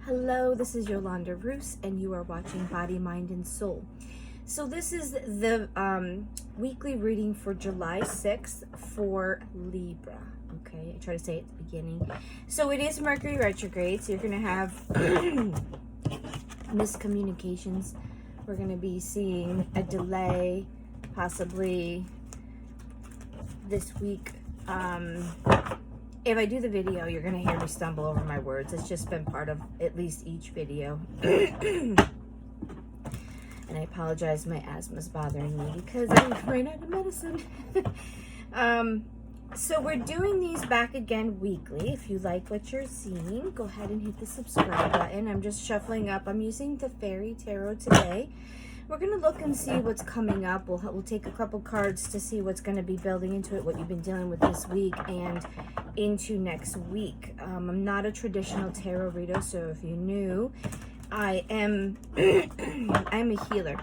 Hello, this is Yolanda Roos, and you are watching Body, Mind, and Soul. So this is the weekly reading for July 6th for Libra. Okay, I try to say it at the beginning. So it is Mercury retrograde, so you're going to have miscommunications. We're going to be seeing a delay, possibly this week. If I do the video, you're going to hear me stumble over my words. It's just been part of at least each video. And I apologize, my asthma's bothering me because I ran out of medicine. So we're doing these back again weekly. If you like what you're seeing, go ahead and hit the subscribe button. I'm just shuffling up. I'm using the Fairy Tarot today. We're going to look and see what's coming up. We'll take a couple cards to see what's going to be building into it, what you've been dealing with this week and into next week. I'm not a traditional tarot reader, so if you knew, I am I'm a healer,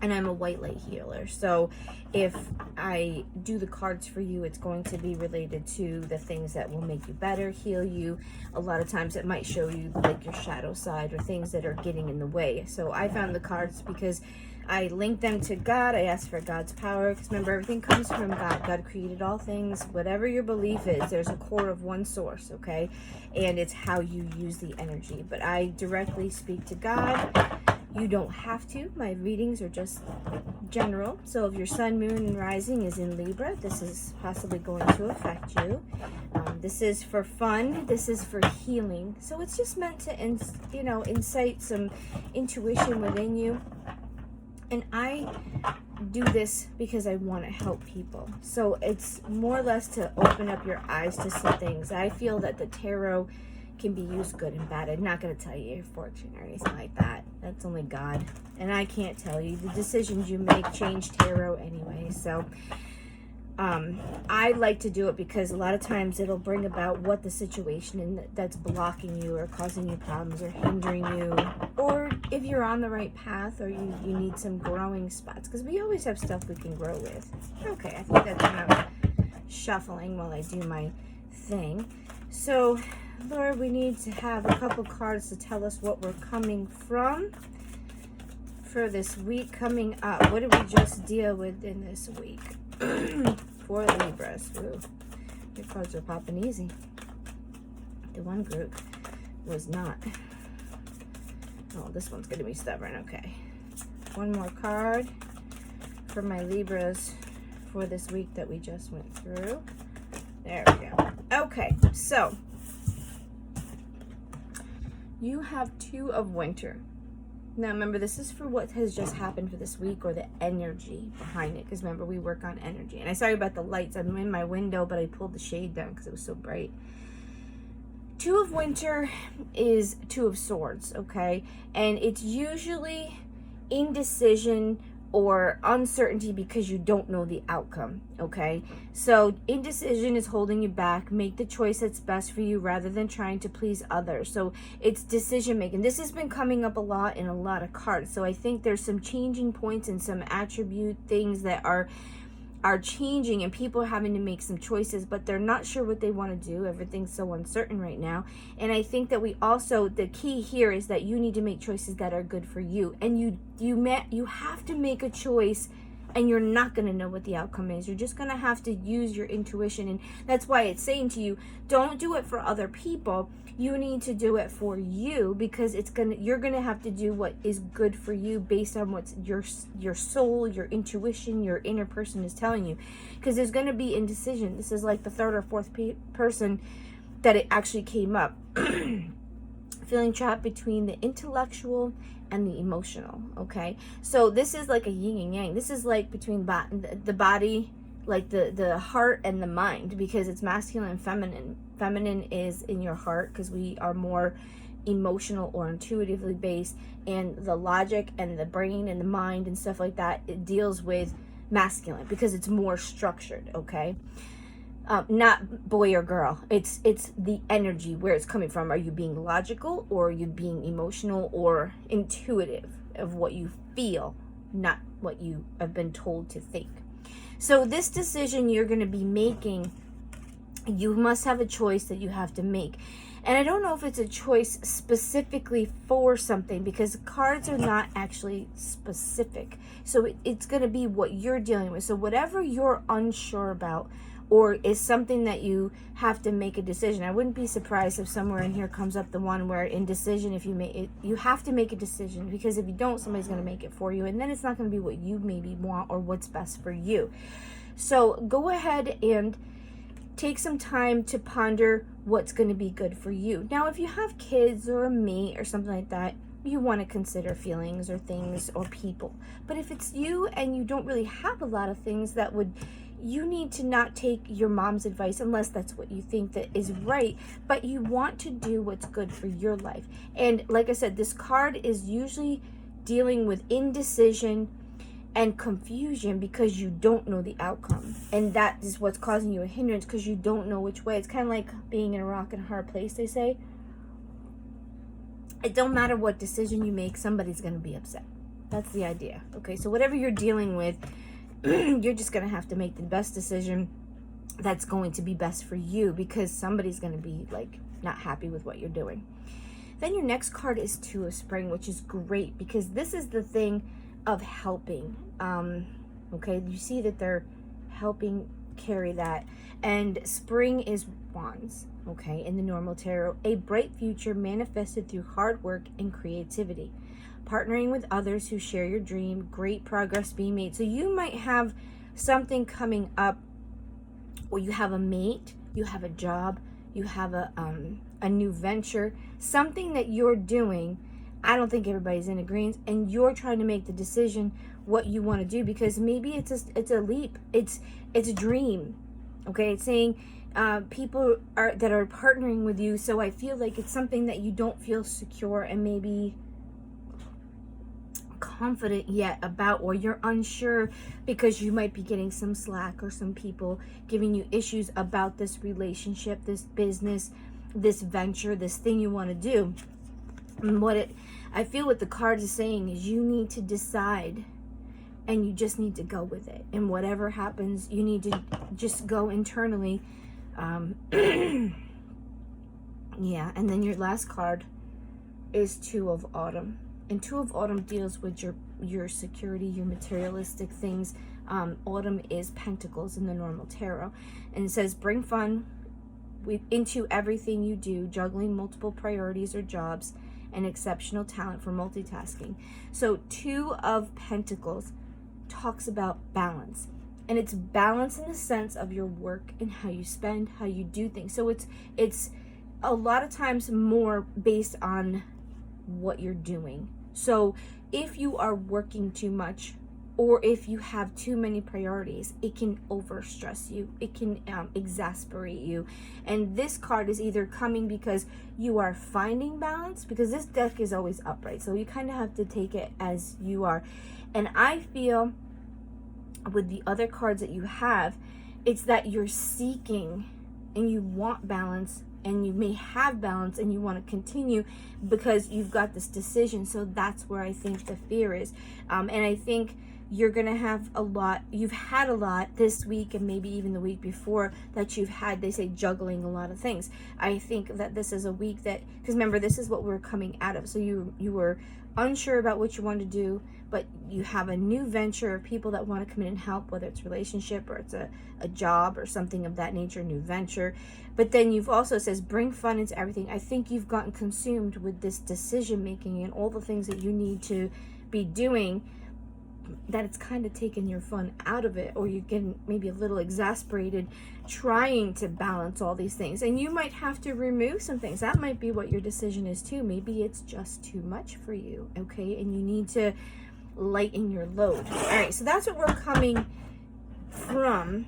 and I'm a white light healer. So if I do the cards for you, it's going to be related to the things that will make you better, heal you. A lot of times it might show you like your shadow side or things that are getting in the way. So I found the cards because I linked them to God. I asked for God's power, because remember, everything comes from God. God created all things. Whatever your belief is, there's a core of one source, okay? And it's how you use the energy. But I directly speak to God. You don't have to. My readings are just general. So if your sun, moon, and rising is in Libra, this is possibly going to affect you. This is for fun. This is for healing. So it's just meant to, incite some intuition within you. And I do this because I want to help people. So it's more or less to open up your eyes to some things. I feel that the tarot can be used good and bad. I'm not going to tell you your fortune or anything like that. That's only God. And I can't tell you. The decisions you make change tarot anyway. So I like to do it because a lot of times it'll bring about what the situation that's blocking you or causing you problems or hindering you, or if you're on the right path, or you need some growing spots, because we always have stuff we can grow with. Okay, I think that's enough shuffling while I do my thing. So Lord, we need to have a couple cards to tell us what we're coming from for this week coming up. What did we just deal with in this week? For Libras. Ooh, your cards are popping easy. The one group was not. Oh, this one's going to be stubborn. Okay. One more card for my Libras for this week that we just went through. There we go. Okay, so you have Two of Winter. Now, remember, this is for what has just happened for this week, or the energy behind it. Because remember, we work on energy. And I sorry about the lights. I'm in my window, but I pulled the shade down because it was so bright. Two of Winter is Two of Swords, okay? And it's usually indecision or uncertainty because you don't know the outcome, okay? So indecision is holding you back. Make the choice that's best for you rather than trying to please others. So it's decision making. This has been coming up a lot in a lot of cards. So I think there's some changing points and some attribute things that are changing, and people are having to make some choices, but they're not sure what they want to do. Everything's so uncertain right now. And I think that we also, the key here is that you need to make choices that are good for you. And you have to make a choice, and you're not going to know what the outcome is. You're just going to have to use your intuition. And that's why it's saying to you, don't do it for other people. You need to do it for you, because you're going to have to do what is good for you based on what your soul, your intuition, your inner person is telling you. Because there's going to be indecision. This is like the third or fourth person that it actually came up. Feeling trapped between the intellectual and the emotional, okay? So this is like a yin and yang. This is like between the body, like the heart and the mind, because it's masculine and feminine. Feminine is in your heart because we are more emotional or intuitively based, and the logic and the brain and the mind and stuff like that, it deals with masculine because it's more structured, okay? Not boy or girl. It's the energy, where it's coming from. Are you being logical, or are you being emotional or intuitive of what you feel, not what you have been told to think? So this decision you're going to be making, you must have a choice that you have to make. And I don't know if it's a choice specifically for something, because cards are not actually specific. So it's going to be what you're dealing with. So whatever you're unsure about, or is something that you have to make a decision. I wouldn't be surprised if somewhere in here comes up the one where indecision, if you make it, you have to make a decision, because if you don't, somebody's going to make it for you, and then it's not going to be what you maybe want or what's best for you. So go ahead and take some time to ponder what's going to be good for you. Now, if you have kids or a mate or something like that, you want to consider feelings or things or people. But if it's you and you don't really have a lot of things, that would, you need to not take your mom's advice unless that's what you think that is right, but you want to do what's good for your life. And like I said, this card is usually dealing with indecision and confusion because you don't know the outcome, and that is what's causing you a hindrance, because you don't know which way. It's kind of like being in a rock and a hard place, they say. It don't matter what decision you make, somebody's going to be upset. That's the idea. Okay, so whatever you're dealing with, you're just going to have to make the best decision that's going to be best for you, because somebody's going to be like not happy with what you're doing. Then your next card is Two of Spring, which is great because this is the thing of helping. Okay, you see that they're helping carry that. And spring is wands, okay, in the normal tarot. A bright future manifested through hard work and creativity. Partnering with others who share your dream. Great progress being made. So you might have something coming up, or you have a mate, you have a job, you have a new venture, something that you're doing. I don't think everybody's in agreement, and you're trying to make the decision what you want to do, because maybe it's a leap, it's a dream. Okay, it's saying people that are partnering with you. So I feel like it's something that you don't feel secure and maybe confident yet about, or you're unsure because you might be getting some slack or some people giving you issues about this relationship, this business, this venture, this thing you want to do. And I feel what the card is saying is you need to decide, and you just need to go with it. And whatever happens, you need to just go internally. Yeah, and then your last card is Two of Autumn. And Two of Autumn deals with your security, your materialistic things. Autumn is Pentacles in the normal tarot. And it says, bring fun into everything you do, juggling multiple priorities or jobs, and exceptional talent for multitasking. So Two of Pentacles talks about balance, and it's balance in the sense of your work and how you spend, how you do things. So it's a lot of times more based on what you're doing. So if you are working too much, or if you have too many priorities, it can overstress you. It can exasperate you. And this card is either coming because you are finding balance, because this deck is always upright. So you kind of have to take it as you are. And I feel with the other cards that you have, it's that you're seeking and you want balance, and you may have balance and you want to continue because you've got this decision. So that's where I think the fear is. And I think you're going to have a lot, you've had a lot this week and maybe even the week before that you've had, they say, juggling a lot of things. I think that this is a week that, because remember, this is what we're coming out of. So you were unsure about what you want to do, but you have a new venture of people that want to come in and help, whether it's relationship or it's a job or something of that nature, new venture. But then you've also, it says, bring fun into everything. I think you've gotten consumed with this decision making and all the things that you need to be doing, that it's kind of taken your fun out of it, or you're getting maybe a little exasperated trying to balance all these things. And you might have to remove some things. That might be what your decision is too. Maybe it's just too much for you, okay? And you need to lighten your load. All right, so that's what we're coming from.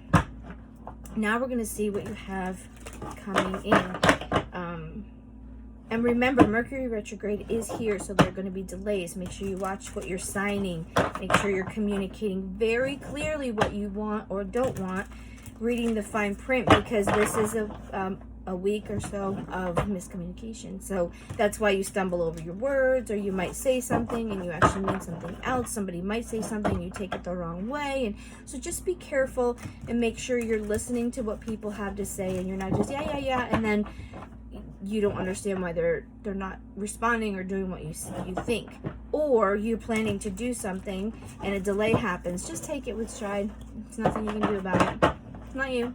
Now we're going to see what you have coming in. And remember, Mercury retrograde is here, so there are going to be delays. Make sure you watch what you're signing. Make sure you're communicating very clearly what you want or don't want. Reading the fine print, because this is a week or so of miscommunication. So that's why you stumble over your words, or you might say something and you actually mean something else. Somebody might say something, you take it the wrong way. And so just be careful and make sure you're listening to what people have to say, and you're not just yeah, and then you don't understand why they're not responding or doing what you think, or you're planning to do something and a delay happens. Just take it with stride. There's nothing you can do about it. It's not you.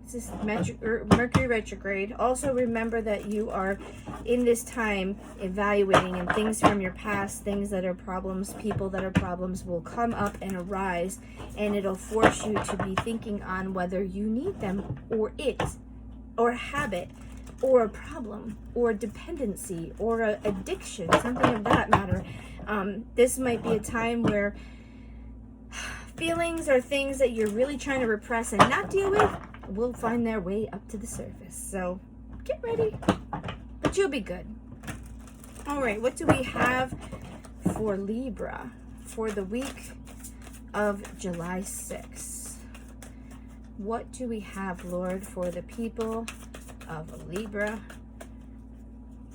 It's just Mercury retrograde. Also remember that you are in this time evaluating, and things from your past, things that are problems, people that are problems will come up and arise, and it'll force you to be thinking on whether you need them, or it, or a habit, or a problem, or a dependency, or a addiction, something of that matter. This might be a time where feelings or things that you're really trying to repress and not deal with will find their way up to the surface. So get ready, but you'll be good. All right, what do we have for Libra for the week of July 6th? What do we have, Lord, for the people of Libra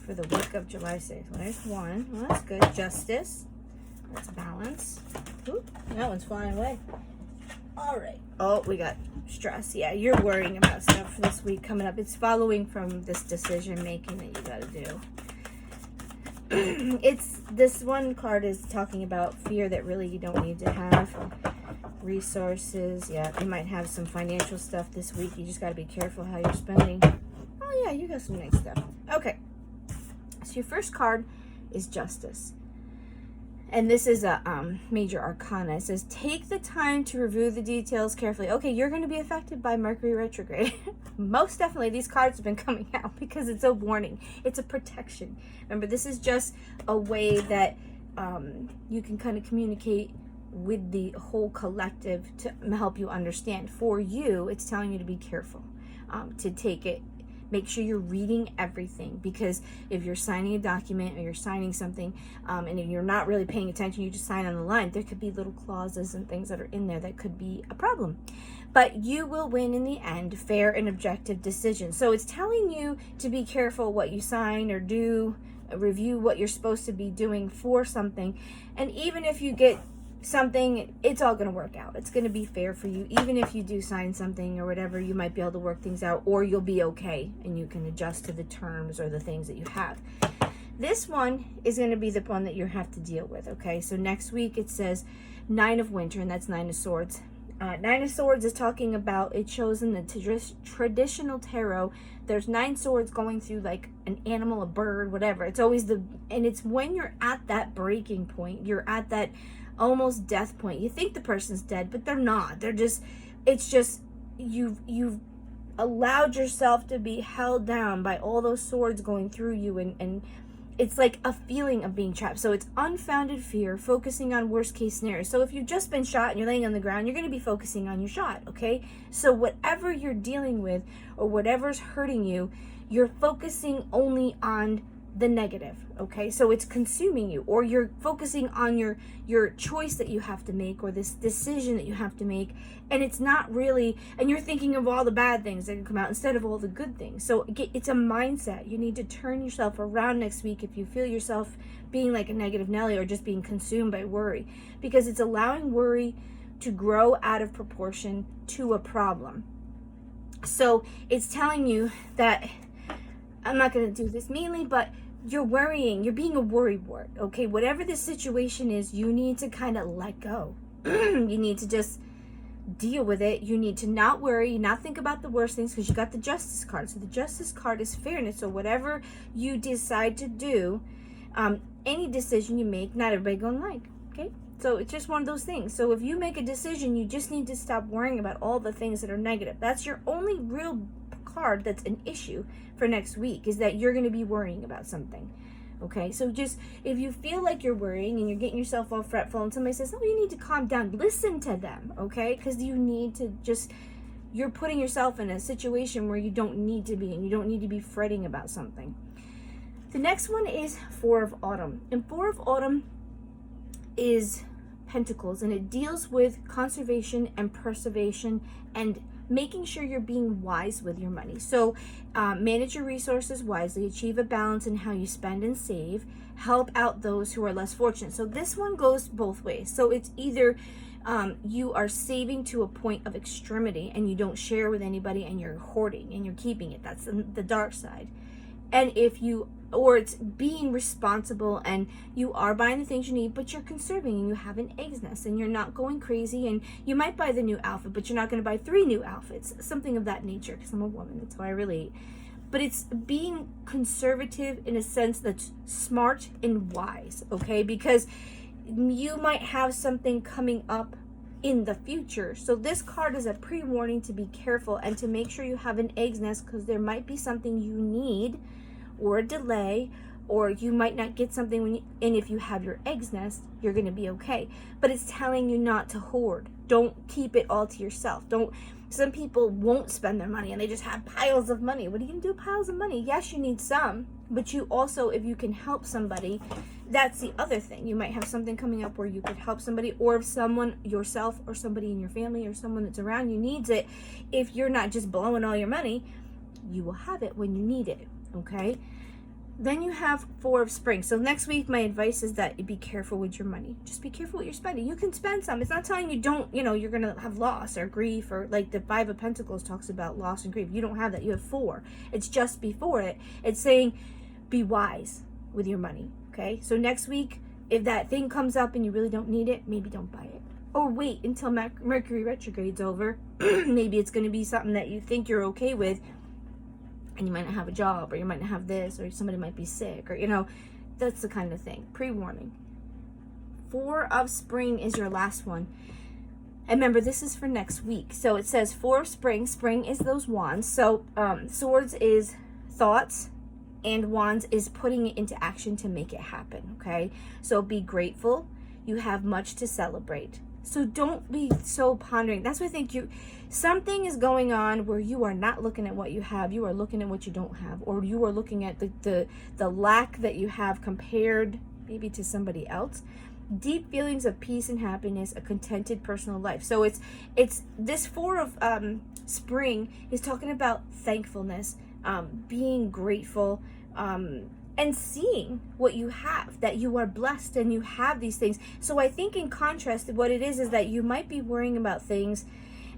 for the week of July 6th? Well, there's one. Well, that's good. Justice. That's balance. Ooh, that one's flying away. All right. Oh, we got stress. Yeah, you're worrying about stuff this week coming up. It's following from this decision making that you got to do. It's this one card is talking about fear that really you don't need to have. Resources. Yeah, you might have some financial stuff this week. You just got to be careful how you're spending. Oh yeah, you got some nice stuff. Okay. So your first card is Justice. And this is a major arcana. It says, take the time to review the details carefully. Okay, you're going to be affected by Mercury retrograde. Most definitely, these cards have been coming out because it's a warning. It's a protection. Remember, this is just a way that you can kind of communicate with the whole collective to help you understand. For you, it's telling you to be careful, to take it. Make sure you're reading everything, because if you're signing a document or you're signing something and you're not really paying attention, you just sign on the line, there could be little clauses and things that are in there that could be a problem. But you will win in the end, fair and objective decision. So it's telling you to be careful what you sign or do, review what you're supposed to be doing for something. And even if you get something, it's all going to work out. It's going to be fair for you. Even if you do sign something or whatever, you might be able to work things out, or you'll be okay and you can adjust to the terms or the things that you have. This one is going to be the one that you have to deal with. Okay, so next week it says 9 of Winter, and that's 9 of Swords. 9 of Swords is talking about, it shows in the traditional tarot, there's 9 swords going through like an animal, a bird, whatever. It's always and it's when you're at that breaking point, you're at that almost death point. You think the person's dead, but they're not. They're just, it's just, you've allowed yourself to be held down by all those swords going through you, and it's like a feeling of being trapped. So it's unfounded fear, focusing on worst case scenarios. So if you've just been shot and you're laying on the ground, you're going to be focusing on your shot, okay? So whatever you're dealing with or whatever's hurting you, you're focusing only on the negative, okay? So it's consuming you, or you're focusing on your choice that you have to make, or this decision that you have to make, and it's not really, and you're thinking of all the bad things that can come out instead of all the good things. So it's a mindset. You need to turn yourself around next week if you feel yourself being like a negative Nelly or just being consumed by worry, because it's allowing worry to grow out of proportion to a problem. So it's telling you that, I'm not going to do this meanly, but you're worrying, you're being a worrywart, okay? Whatever the situation is, you need to kind of let go. You need to just deal with it. You need to not worry, not think about the worst things, because you got the Justice card. So the Justice card is fairness. So whatever you decide to do, any decision you make, not everybody gonna like, okay? So it's just one of those things. So if you make a decision, you just need to stop worrying about all the things that are negative. That's your only real card that's an issue for next week, is that you're going to be worrying about something. Okay, so just if you feel like you're worrying and you're getting yourself all fretful and somebody says, oh, you need to calm down, listen to them, okay? Because you need to just, you're putting yourself in a situation where you don't need to be, and you don't need to be fretting about something. The next one is 4 of Autumn, and 4 of Autumn is Pentacles, and it deals with conservation and preservation and making sure you're being wise with your money. So manage your resources wisely, achieve a balance in how you spend and save, help out those who are less fortunate. So this one goes both ways. So it's either you are saving to a point of extremity and you don't share with anybody and you're hoarding and you're keeping it. That's the dark side. And if you, or it's being responsible and you are buying the things you need, but you're conserving and you have an eggs nest and you're not going crazy, and you might buy the new outfit, but you're not going to buy 3 new outfits, something of that nature, because I'm a woman, that's how I relate. But it's being conservative in a sense that's smart and wise, okay? Because you might have something coming up in the future. So this card is a pre-warning to be careful and to make sure you have an eggs nest, because there might be something you need or a delay, or you might not get something when you, and if you have your eggs nest, you're going to be okay. But it's telling you not to hoard. Don't keep it all to yourself. Don't. Some people won't spend their money and they just have piles of money. What are you going to do with piles of money? Yes, you need some, but you also, if you can help somebody, that's the other thing. You might have something coming up where you could help somebody, or if someone, yourself or somebody in your family or someone that's around you needs it, if you're not just blowing all your money, you will have it when you need it, okay? Then you have 4 of Spring. So next week, my advice is that you be careful with your money. Just be careful what you're spending. You can spend some. It's not telling you don't, you're going to have loss or grief, or like the 5 of Pentacles talks about loss and grief. You don't have that. You have 4. It's just before it. It's saying be wise with your money, okay? So next week, if that thing comes up and you really don't need it, maybe don't buy it. Or wait until Mercury retrograde's over. Maybe it's going to be something that you think you're okay with, and you might not have a job, or you might not have this, or somebody might be sick, or, that's the kind of thing. Pre-warning. 4 of Spring is your last one. And remember, this is for next week. So it says 4 of Spring. Spring is those wands. So swords is thoughts, and wands is putting it into action to make it happen, okay? So be grateful. You have much to celebrate. So don't be so pondering. That's why I think something is going on where you are not looking at what you have. You are looking at what you don't have, or you are looking at the lack that you have compared maybe to somebody else. Deep feelings of peace and happiness, a contented personal life. So it's this 4 of Spring is talking about thankfulness, being grateful, and seeing what you have, that you are blessed and you have these things. So I think in contrast, what it is that you might be worrying about things,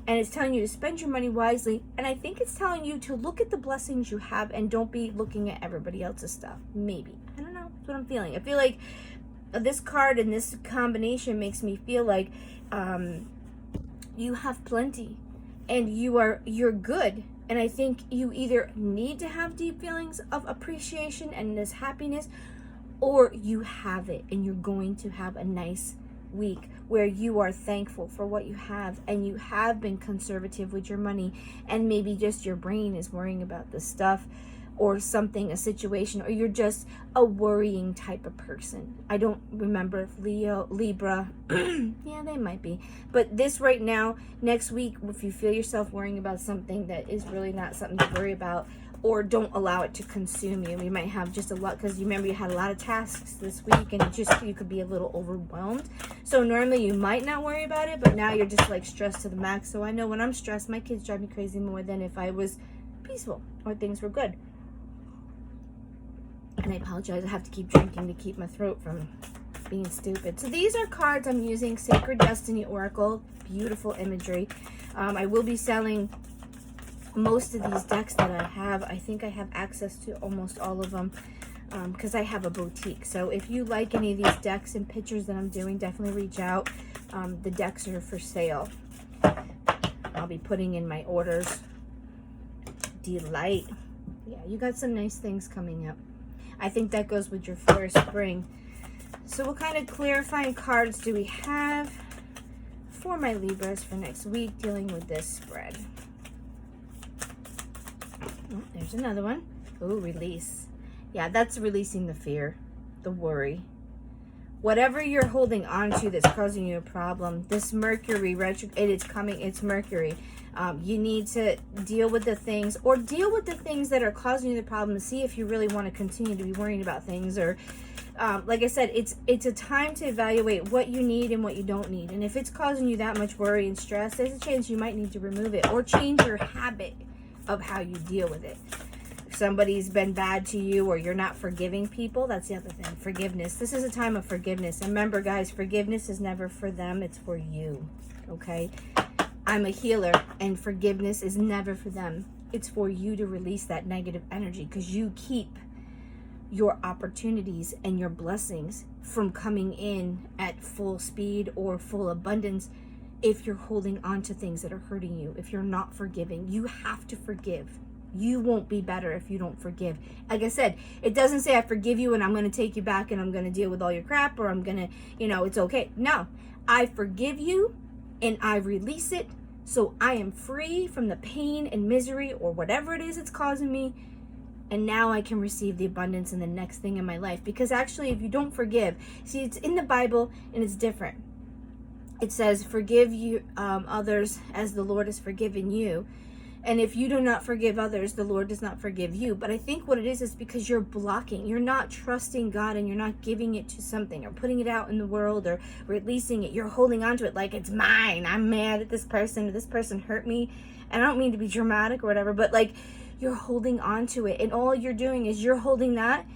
and it's telling you to spend your money wisely. And I think it's telling you to look at the blessings you have and don't be looking at everybody else's stuff. Maybe. I don't know. That's what I'm feeling. I feel like this card and this combination makes me feel like you have plenty and you're good. And I think you either need to have deep feelings of appreciation and this happiness, or you have it and you're going to have a nice week where you are thankful for what you have, and you have been conservative with your money, and maybe just your brain is worrying about the stuff or something, a situation, or you're just a worrying type of person. I don't remember if Libra, yeah, they might be. But this right now, next week, if you feel yourself worrying about something that is really not something to worry about, or don't allow it to consume you. You might have just a lot, because you remember you had a lot of tasks this week, and you could be a little overwhelmed. So normally you might not worry about it, but now you're just like stressed to the max. So I know when I'm stressed, my kids drive me crazy more than if I was peaceful or things were good. And I apologize, I have to keep drinking to keep my throat from being stupid. So these are cards I'm using. Sacred Destiny Oracle. Beautiful imagery. I will be selling most of these decks that I have. I think I have access to almost all of them because I have a boutique. So if you like any of these decks and pictures that I'm doing, definitely reach out. The decks are for sale. I'll be putting in my orders. Delight. Yeah, you got some nice things coming up. I think that goes with your 4 of Spring. So what kind of clarifying cards do we have for my Libras for next week dealing with this spread? Oh, there's another one. Ooh, release. Yeah, that's releasing the fear, the worry. Whatever you're holding on to that's causing you a problem, this Mercury retrograde, it's coming, it's Mercury. You need to deal with the things, or deal with the things that are causing you the problem, see if you really want to continue to be worrying about things. Or like I said, it's a time to evaluate what you need and what you don't need. And if it's causing you that much worry and stress, there's a chance you might need to remove it or change your habit of how you deal with it. If somebody's been bad to you, or you're not forgiving people, that's the other thing. Forgiveness. This is a time of forgiveness. And remember, guys, forgiveness is never for them, it's for you. Okay? I'm a healer, and forgiveness is never for them. It's for you to release that negative energy, because you keep your opportunities and your blessings from coming in at full speed or full abundance if you're holding on to things that are hurting you, if you're not forgiving. You have to forgive. You won't be better if you don't forgive. Like I said, it doesn't say I forgive you and I'm going to take you back and I'm going to deal with all your crap, or I'm going to, it's okay. No, I forgive you and I release it, so I am free from the pain and misery or whatever it is it's causing me. And now I can receive the abundance and the next thing in my life. Because actually, if you don't forgive, see, it's in the Bible and it's different. It says, forgive you others as the Lord has forgiven you. And if you do not forgive others, the Lord does not forgive you. But I think what it is because you're blocking. You're not trusting God, and you're not giving it to something or putting it out in the world or releasing it. You're holding on to it like it's mine. I'm mad at this person. This person hurt me. And I don't mean to be dramatic or whatever, but like, you're holding on to it. And all you're doing is you're holding that,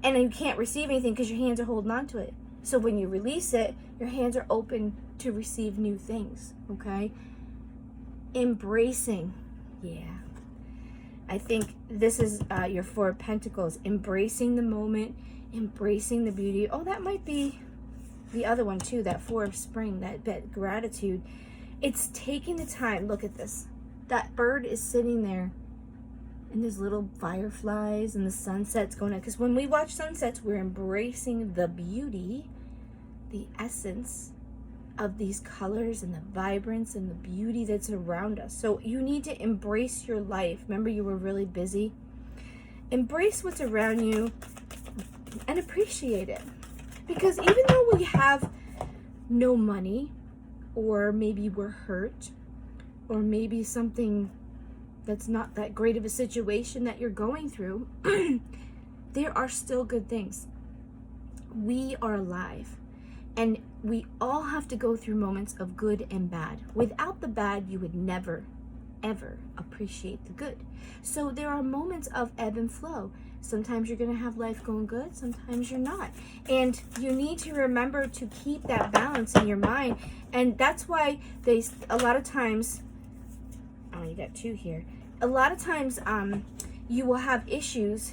and you can't receive anything because your hands are holding on to it. So when you release it, your hands are open to receive new things, okay? Embracing. Yeah. I think this is your Four of Pentacles. Embracing the moment, embracing the beauty. Oh, that might be the other one too, that Four of Spring, that gratitude. It's taking the time. Look at this. That bird is sitting there, and there's little fireflies, and the sunset's going on. Because when we watch sunsets, we're embracing the beauty, the essence of these colors and the vibrance and the beauty that's around us. So you need to embrace your life. Remember, you were really busy. Embrace what's around you and appreciate it. Because even though we have no money, or maybe we're hurt, or maybe something that's not that great of a situation that you're going through, there are still good things. We are alive. And we all have to go through moments of good and bad. Without the bad, you would never, ever appreciate the good. So there are moments of ebb and flow. Sometimes you're going to have life going good. Sometimes you're not. And you need to remember to keep that balance in your mind. And that's why a lot of times, oh, you got two here. A lot of times you will have issues,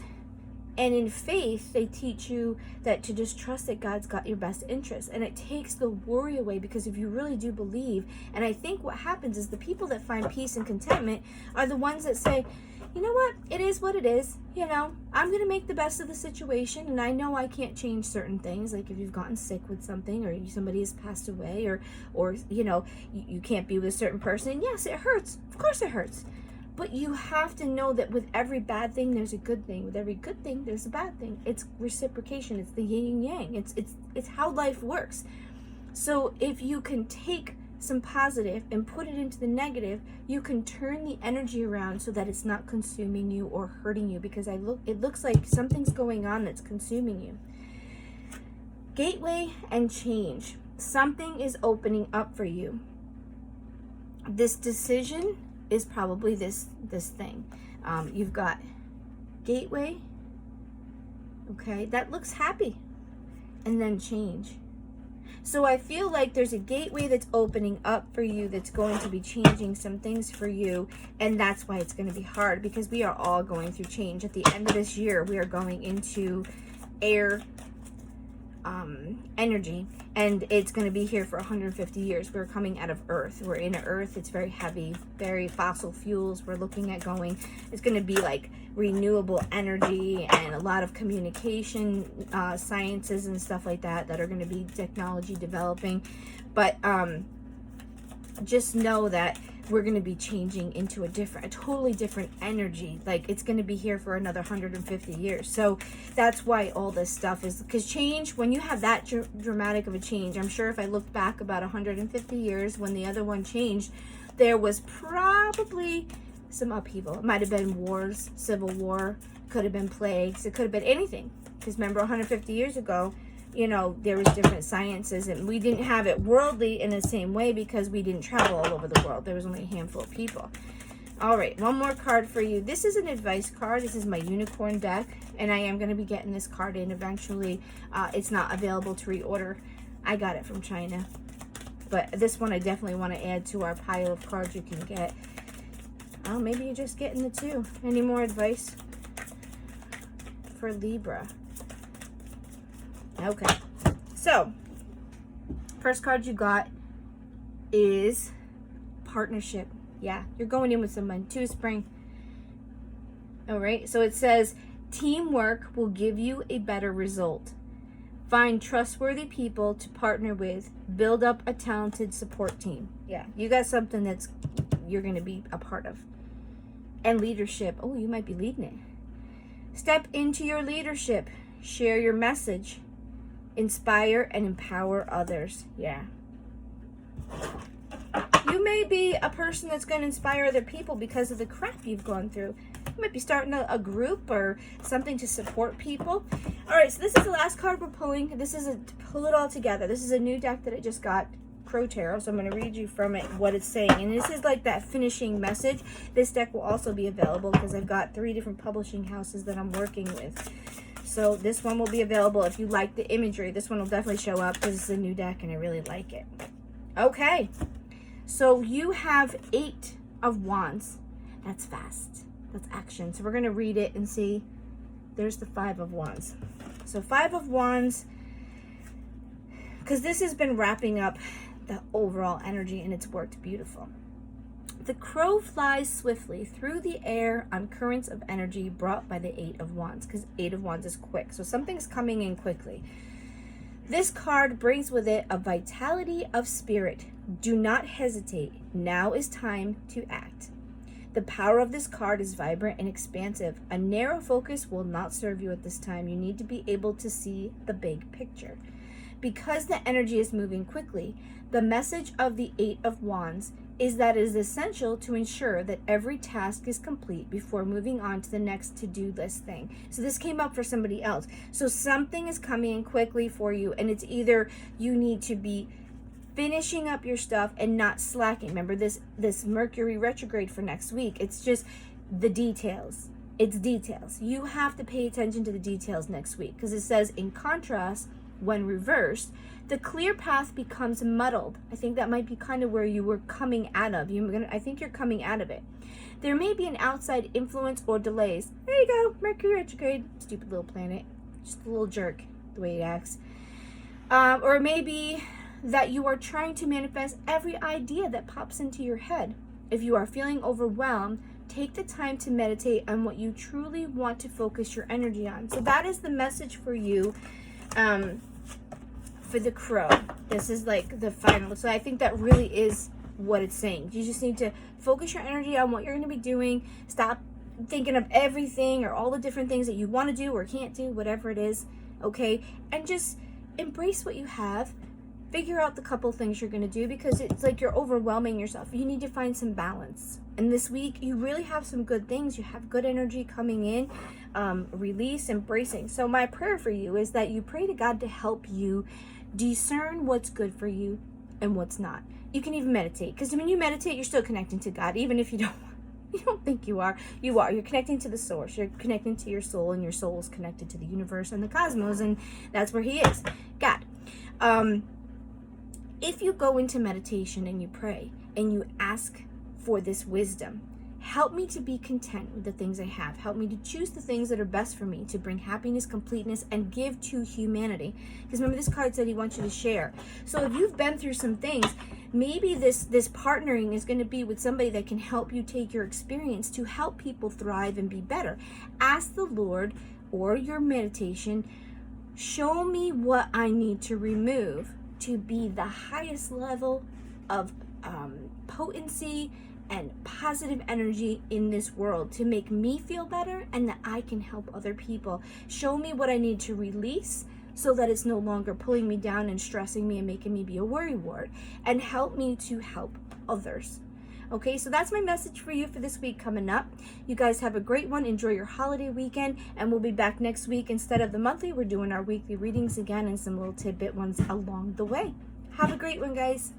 and in faith they teach you that to just trust that God's got your best interest, and it takes the worry away, because if you really do believe, and I think what happens is the people that find peace and contentment are the ones that say, you know what, it is what it is, I'm going to make the best of the situation, and I know I can't change certain things, like if you've gotten sick with something, or somebody has passed away, or you can't be with a certain person, and yes, it hurts, of course it hurts, but you have to know that with every bad thing there's a good thing, with every good thing there's a bad thing. It's reciprocation, it's the yin and yang, it's how life works. So if you can take some positive and put it into the negative, you can turn the energy around so that it's not consuming you or hurting you, because it looks like something's going on that's consuming you. Gateway and change. Something is opening up for you. This decision is probably this thing. You've got gateway, okay, that looks happy, and then change. So I feel like there's a gateway that's opening up for you, that's going to be changing some things for you, and that's why it's going to be hard, because we are all going through change. At the end of this year, we are going into air energy, and it's going to be here for 150 years. We're coming out of Earth. We're in Earth. It's very heavy, very fossil fuels. We're looking at going, it's going to be like renewable energy and a lot of communication sciences and stuff like that are going to be technology developing. But just know that we're going to be changing into a totally different energy. Like, it's going to be here for another 150 years. So that's why all this stuff is, because change, when you have that dramatic of a change, I'm sure if I look back about 150 years when the other one changed, there was probably some upheaval. It might have been wars, civil war, could have been plagues, it could have been anything. Because remember, 150 years ago, there was different sciences, and we didn't have it worldly in the same way because we didn't travel all over the world. There was only a handful of people. All right, one more card for you. This is an advice card. This is my unicorn deck, and I am going to be getting this card in eventually. It's not available to reorder. I got it from China. But this one I definitely want to add to our pile of cards you can get. Oh, maybe you're just getting the 2. Any more advice for Libra? Okay. So, first card you got is partnership. Yeah, you're going in with someone. 2 spring. All right. So it says teamwork will give you a better result. Find trustworthy people to partner with. Build up a talented support team. Yeah, you got something that's you're going to be a part of. And leadership. Oh, you might be leading it. Step into your leadership. Share your message. Inspire and empower others. Yeah. You may be a person that's going to inspire other people because of the crap you've gone through. You might be starting a group or something to support people. All right, so this is the last card we're pulling. This is to pull it all together. This is a new deck that I just got, Crow Tarot. So I'm going to read you from it what it's saying. And this is like that finishing message. This deck will also be available because I've got 3 different publishing houses that I'm working with. So this one will be available if you like the imagery. This one will definitely show up because it's a new deck and I really like it. Okay. So you have 8 of Wands. That's fast. That's action. So we're going to read it and see. There's the 5 of Wands. So 5 of Wands, because this has been wrapping up the overall energy and it's worked beautiful. The crow flies swiftly through the air on currents of energy brought by the 8 of Wands, because 8 of Wands is quick. So something's coming in quickly. This card brings with it a vitality of spirit. Do not hesitate. Now is time to act. The power of this card is vibrant and expansive. A narrow focus will not serve you at this time. You need to be able to see the big picture. Because the energy is moving quickly, the message of the 8 of Wands is that it is essential to ensure that every task is complete before moving on to the next to-do list thing. So this came up for somebody else. So something is coming in quickly for you, and it's either you need to be finishing up your stuff and not slacking. Remember this Mercury retrograde for next week. It's just the details. It's details. You have to pay attention to the details next week, because it says, in contrast, when reversed, the clear path becomes muddled. I think that might be kind of where you were coming out of. I think you're coming out of it. There may be an outside influence or delays. There you go, Mercury retrograde. Stupid little planet. Just a little jerk, the way he acts. Or maybe that you are trying to manifest every idea that pops into your head. If you are feeling overwhelmed, take the time to meditate on what you truly want to focus your energy on. So that is the message for you. For the crow, this is like the final. So I think that really is what it's saying. You just need to focus your energy on what you're going to be doing. Stop thinking of everything or all the different things that you want to do or can't do, whatever it is. Okay. And just embrace what you have. Figure out the couple things you're going to do, because it's like you're overwhelming yourself. You need to find some balance. And this week, you really have some good things. You have good energy coming in, release, embracing. So my prayer for you is that you pray to God to help you discern what's good for you and what's not. You can even meditate, because when you meditate, you're still connecting to God, even if you don't think you are. You are. You're connecting to the source. You're connecting to your soul, and your soul is connected to the universe and the cosmos, and that's where He is, God. If you go into meditation and you pray and you ask for this wisdom, help me to be content with the things I have. Help me to choose the things that are best for me, to bring happiness, completeness, and give to humanity. Because remember, this card said He wants you to share. So if you've been through some things, maybe this partnering is going to be with somebody that can help you take your experience to help people thrive and be better. Ask the Lord, or your meditation, show me what I need to remove to be the highest level of potency and positive energy in this world, to make me feel better and that I can help other people. Show me what I need to release so that it's no longer pulling me down and stressing me and making me be a worrywart, and help me to help others. Okay, so that's my message for you for this week coming up. You guys have a great one. Enjoy your holiday weekend, and we'll be back next week. Instead of the monthly, we're doing our weekly readings again and some little tidbit ones along the way. Have a great one, guys.